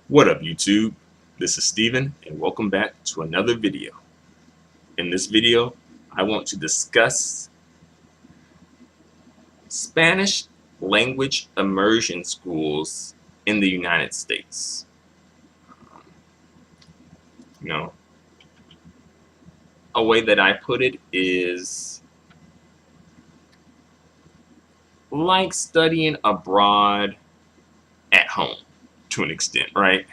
What up, YouTube? This is Steven, and welcome back to another video. In this video, I want to discuss Spanish language immersion schools in the United States. You know, a way that I put it is like studying abroad at home to an extent, right?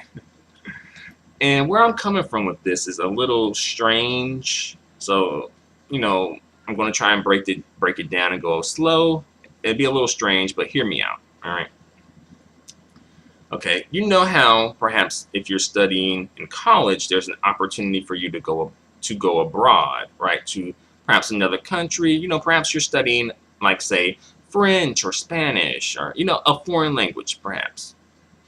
And where I'm coming from with this is a little strange. So, I'm going to try and break it down and go slow. It'd be a little strange, but hear me out. All right. Okay. You know how perhaps if you're studying in college, there's an opportunity for you to go abroad, right? To perhaps another country. Perhaps you're studying like say French or Spanish or a foreign language, perhaps.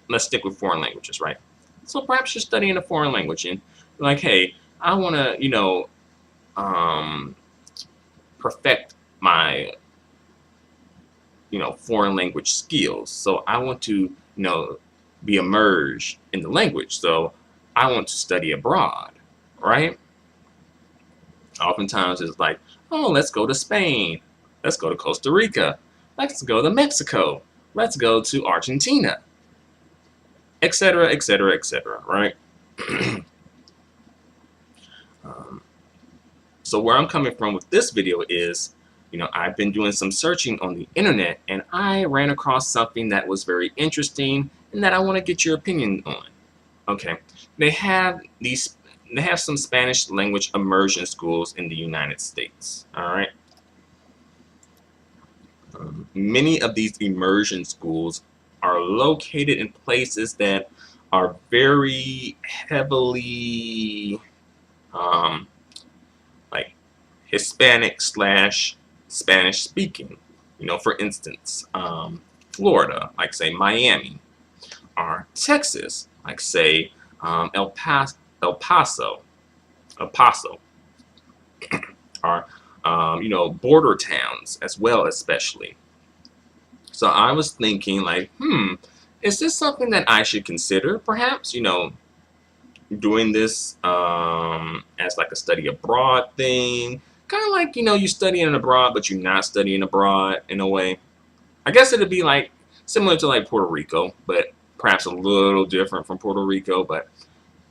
Let's stick with foreign languages, right? So perhaps you're studying a foreign language and you're like, hey, I want to, perfect my, foreign language skills. So I want to, be immersed in the language. So I want to study abroad, right? Oftentimes it's like, oh, let's go to Spain. Let's go to Costa Rica. Let's go to Mexico. Let's go to Argentina, etc., etc., etc., right? So where I'm coming from with this video is, I've been doing some searching on the internet and I ran across something that was very interesting and that I want to get your opinion on. Okay, they have some Spanish language immersion schools in the United States. All right. Many of these immersion schools are located in places that are very heavily like Hispanic / Spanish speaking. For instance, Florida, like say Miami, or Texas, like say El Paso, or border towns as well, especially. So I was thinking like, is this something that I should consider? Perhaps, doing this as like a study abroad thing, kind of like you studying abroad, but you're not studying abroad in a way. I guess it'd be like similar to like Puerto Rico, but perhaps a little different from Puerto Rico, but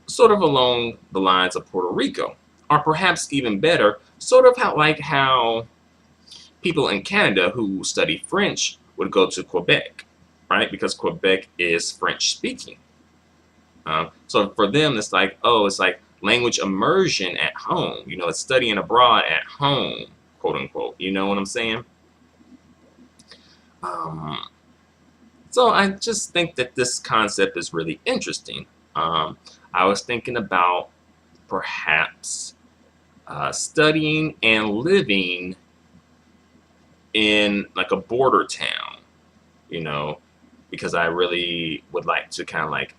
sort of along the lines of Puerto Rico, or perhaps even better, sort of how people in Canada who study French would go to Quebec, right? Because Quebec is French speaking. So for them, it's like, oh, it's like language immersion at home. It's studying abroad at home, quote unquote. You know what I'm saying? So I just think that this concept is really interesting. I was thinking about perhaps studying and living in like a border town, because I really would like to kind of like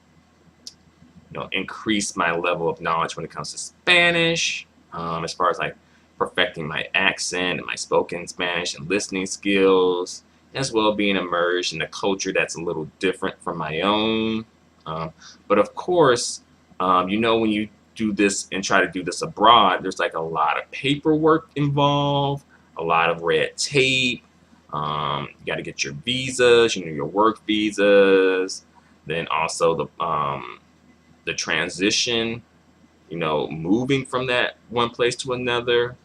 increase my level of knowledge when it comes to Spanish, as far as like perfecting my accent and my spoken Spanish and listening skills, as well as being immersed in a culture that's a little different from my own. But of course, when you do this and try to do this abroad, there's like a lot of paperwork involved, a lot of red tape. You got to get your visas, your work visas, then also the transition, moving from that one place to another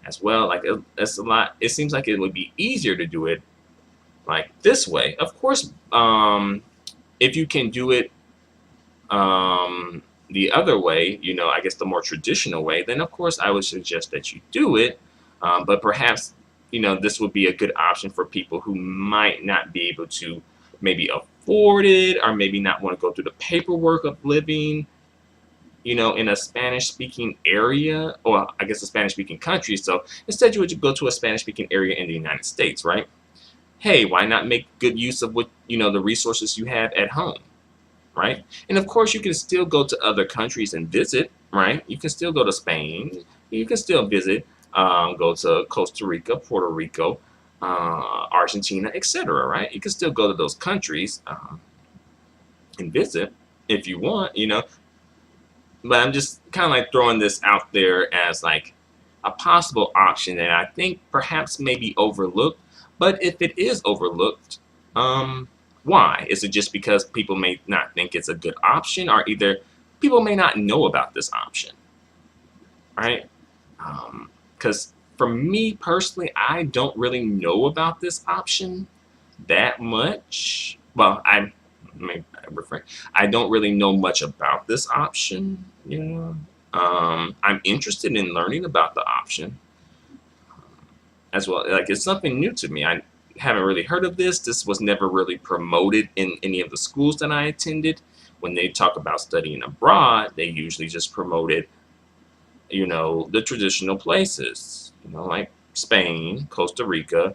as well. Like that's a lot. It seems like it would be easier to do it like this way. Of course, if you can do it the other way, I guess the more traditional way, then of course I would suggest that you do it. But perhaps, this would be a good option for people who might not be able to maybe afford it, or maybe not want to go through the paperwork of living, in a Spanish-speaking area, or I guess a Spanish-speaking country. So instead, you would go to a Spanish-speaking area in the United States, right? Hey, why not make good use of what the resources you have at home, right? And of course, you can still go to other countries and visit, right? You can still go to Spain. You can still visit, go to Costa Rica, Puerto Rico, Argentina, etc., right? You can still go to those countries and visit if you want, you know. But I'm just kind of like throwing this out there as like a possible option that I think perhaps may be overlooked. But if it is overlooked, why? Is it just because people may not think it's a good option, or either people may not know about this option, right? Because for me personally, I don't really know about this option that much. Well, I refrain. I don't really know much about this option. You know, I'm interested in learning about the option as well. Like it's something new to me. I haven't really heard of this. This was never really promoted in any of the schools that I attended. When they talk about studying abroad, they usually just promoted, you know, the traditional places, you know, like Spain, Costa Rica.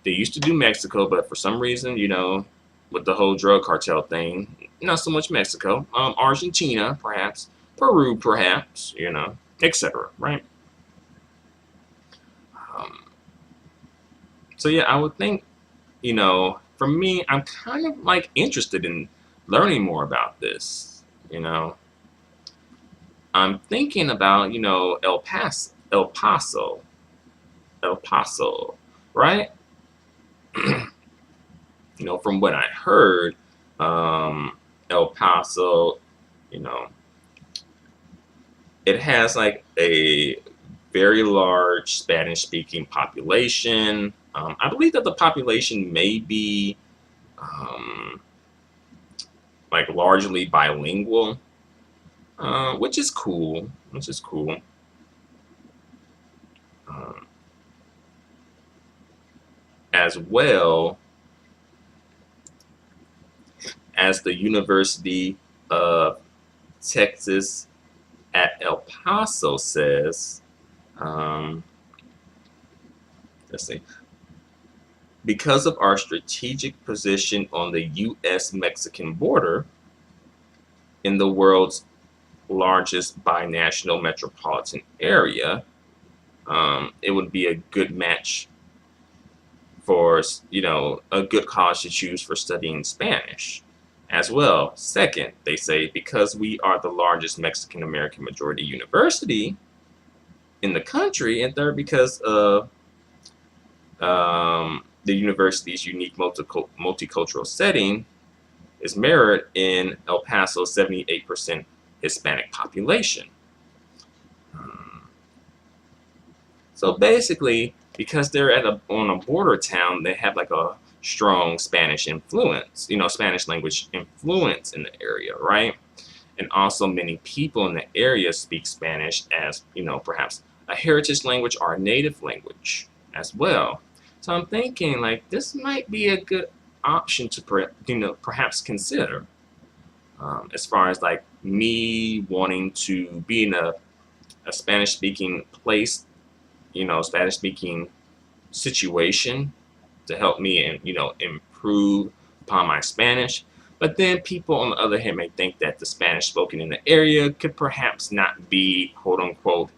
They used to do Mexico, but for some reason, you know, with the whole drug cartel thing, not so much Mexico. Argentina, perhaps. Peru, perhaps, you know, etc. Right? Um, so yeah, I would think, you know, for me, I'm kind of like interested in learning more about this. You know, I'm thinking about, you know, El Paso, right? You know, from what I heard, El Paso, you know, it has like a very large Spanish speaking population. I believe that the population may be um, like largely bilingual, which is cool. Which is cool. Um, as well as the University of Texas at El Paso says, um, let's see, because of our strategic position on the U.S. Mexican border in the world's largest binational metropolitan area, it would be a good match for, you know, a good college to choose for studying Spanish as well. Second, they say because we are the largest Mexican American majority university in the country, and third, because of the university's unique multicultural setting is mirrored in El Paso's 78% Hispanic population. Um, so basically, because they're on a border town, they have like a strong Spanish influence, you know, Spanish language influence in the area, right? And also many people in the area speak Spanish as, you know, perhaps a heritage language or a native language as well. So I'm thinking like this might be a good option to, you know, perhaps consider, as far as like me wanting to be in a Spanish speaking place, you know, Spanish speaking situation to help me and, you know, improve upon my Spanish. But then people on the other hand may think that the Spanish spoken in the area could perhaps not be quote unquote,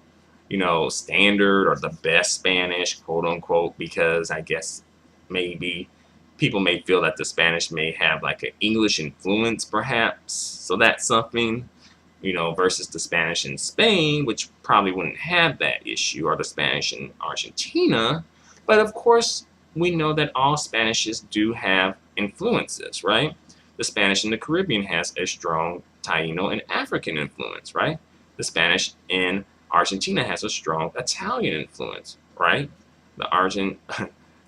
you know, standard or the best Spanish, quote unquote, because I guess maybe people may feel that the Spanish may have like an English influence perhaps. So that's something, you know, versus the Spanish in Spain, which probably wouldn't have that issue, or the Spanish in Argentina. But of course, we know that all Spanishes do have influences, right? The Spanish in the Caribbean has a strong Taino and African influence, right? The Spanish in Argentina has a strong Italian influence, right? The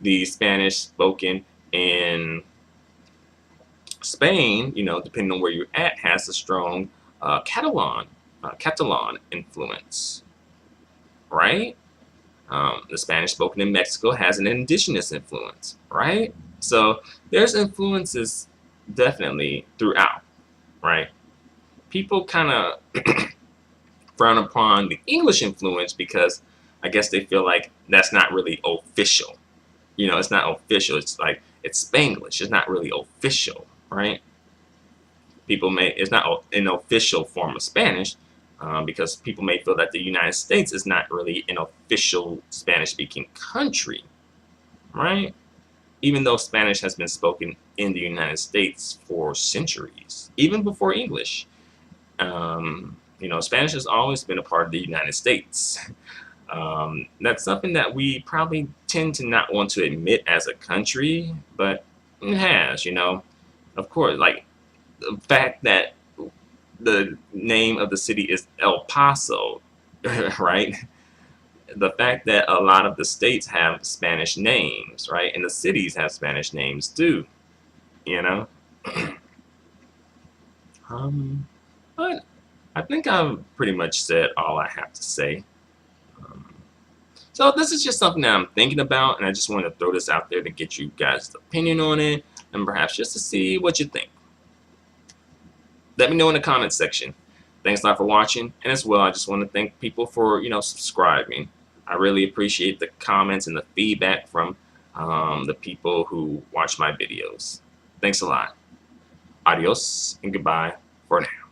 the Spanish spoken in Spain, you know, depending on where you're at, has a strong Catalan influence, right? The Spanish spoken in Mexico has an indigenous influence, right? So there's influences definitely throughout, right? People kind of frown upon the English influence because I guess they feel like that's not really official. You know, it's not official. It's like it's Spanglish. It's not really official, right? People may it's not an official form of Spanish because people may feel that the United States is not really an official Spanish-speaking country, right? Even though Spanish has been spoken in the United States for centuries, even before English. Spanish has always been a part of the United States. That's something that we probably tend to not want to admit as a country, but it has. Of course, like the fact that the name of the city is El Paso, right? The fact that a lot of the states have Spanish names, right? And the cities have Spanish names too, you know? Um, but I think I've pretty much said all I have to say. Um, so this is just something that I'm thinking about, and I just wanted to throw this out there to get you guys' opinion on it, and perhaps just to see what you think. Let me know in the comments section. Thanks a lot for watching, and as well, I just want to thank people for subscribing. I really appreciate the comments and the feedback from the people who watch my videos. Thanks a lot. Adios and goodbye for now.